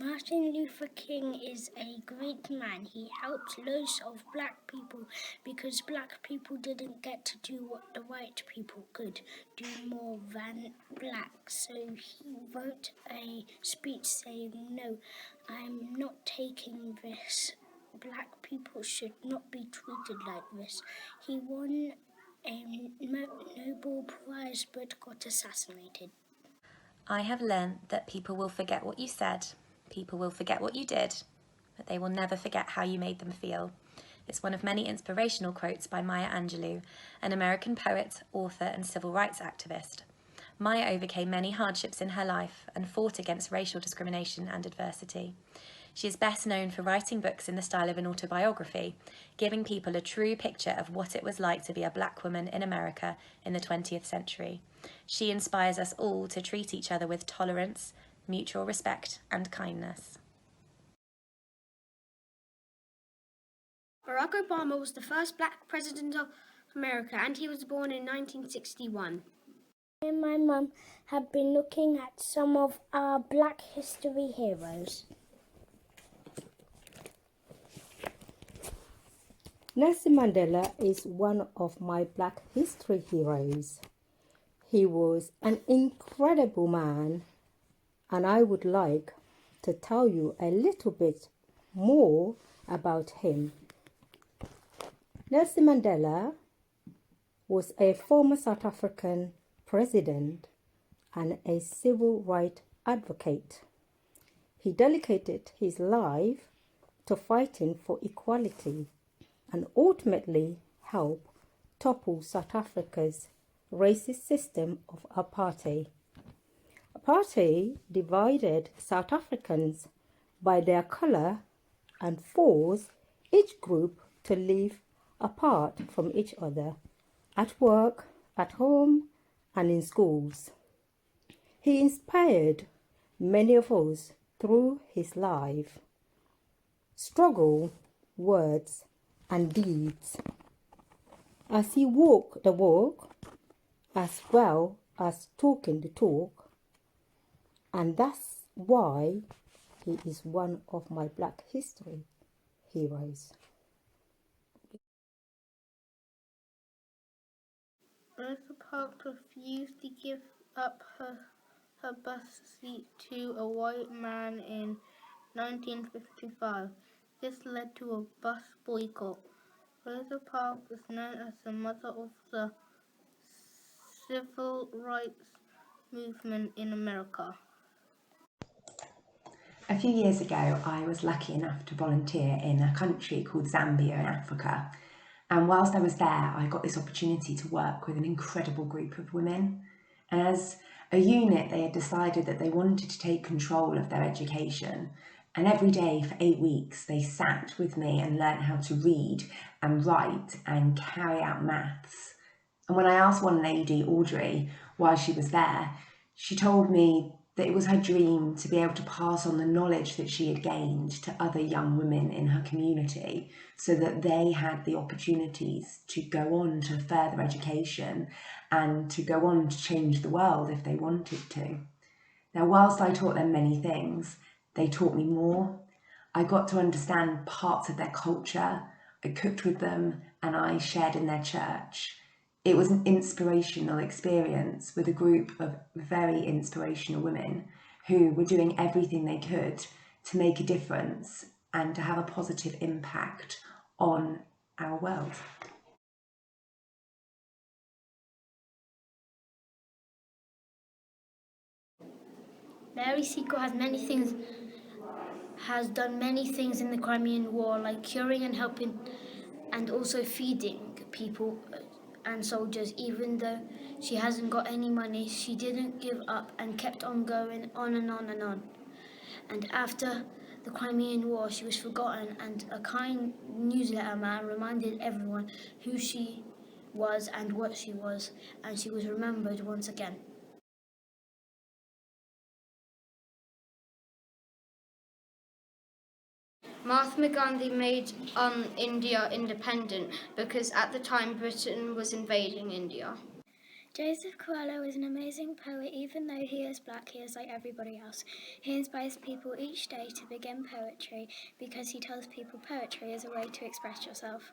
Martin Luther King is a great man. He helped loads of black people because black people didn't get to do what the white people could do more than black. So he wrote a speech saying, "No, I'm not taking this. Black people should not be treated like this." He won a Nobel Prize but got assassinated. I have learned that people will forget what you said, people will forget what you did, but they will never forget how you made them feel. It's one of many inspirational quotes by Maya Angelou, an American poet, author, and civil rights activist. Maya overcame many hardships in her life and fought against racial discrimination and adversity. She is best known for writing books in the style of an autobiography, giving people a true picture of what it was like to be a black woman in America in the 20th century. She inspires us all to treat each other with tolerance, mutual respect, and kindness. Barack Obama was the first black president of America, and he was born in 1961. Me and my mum have been looking at some of our Black History heroes. Nelson Mandela is one of my Black History heroes. He was an incredible man, and I would like to tell you a little bit more about him. Nelson Mandela was a former South African president and a civil rights advocate. He dedicated his life to fighting for equality and ultimately helped topple South Africa's racist system of apartheid. Apartheid divided South Africans by their colour and forced each group to live apart from each other at work, at home, and in schools. He inspired many of us through his life, struggle, words, and deeds. As he walked the walk, as well as talking the talk, and that's why he is one of my Black History heroes. Rosa Parks refused to give up her bus seat to a white man in 1955. This led to a bus boycott. Rosa Parks is known as the mother of the civil rights movement in America. A few years ago, I was lucky enough to volunteer in a country called Zambia in Africa. And whilst I was there, I got this opportunity to work with an incredible group of women. And as a unit, they had decided that they wanted to take control of their education. And every day for 8 weeks, they sat with me and learnt how to read and write and carry out maths. And when I asked one lady, Audrey, why she was there, she told me that it was her dream to be able to pass on the knowledge that she had gained to other young women in her community so that they had the opportunities to go on to further education and to go on to change the world if they wanted to. Now, whilst I taught them many things, they taught me more. I got to understand parts of their culture, I cooked with them, and I shared in their church. It was an inspirational experience with a group of very inspirational women who were doing everything they could to make a difference and to have a positive impact on our world. Mary Seacole has done many things in the Crimean War, like curing and helping and also feeding people and soldiers. Even though she hasn't got any money, she didn't give up and kept on going on and on and on. And after the Crimean War, she was forgotten, and a kind newsletter man reminded everyone who she was and what she was, and she was remembered once again. Mahatma Gandhi made India independent because at the time Britain was invading India. Joseph Coelho is an amazing poet. Even though he is black, he is like everybody else. He inspires people each day to begin poetry because he tells people poetry is a way to express yourself.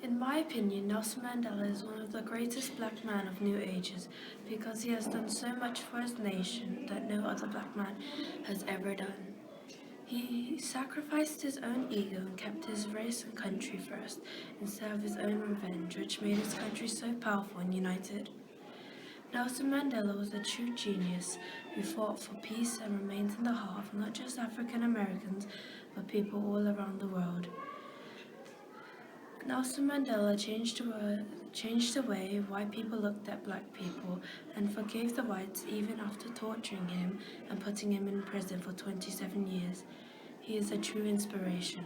In my opinion, Nelson Mandela is one of the greatest black men of new ages because he has done so much for his nation that no other black man has ever done. He sacrificed his own ego and kept his race and country first instead of his own revenge, which made his country so powerful and united. Nelson Mandela was a true genius who fought for peace and remains in the heart of not just African Americans, but people all around the world. Nelson Mandela changed the way white people looked at black people and forgave the whites even after torturing him and putting him in prison for 27 years. He is a true inspiration.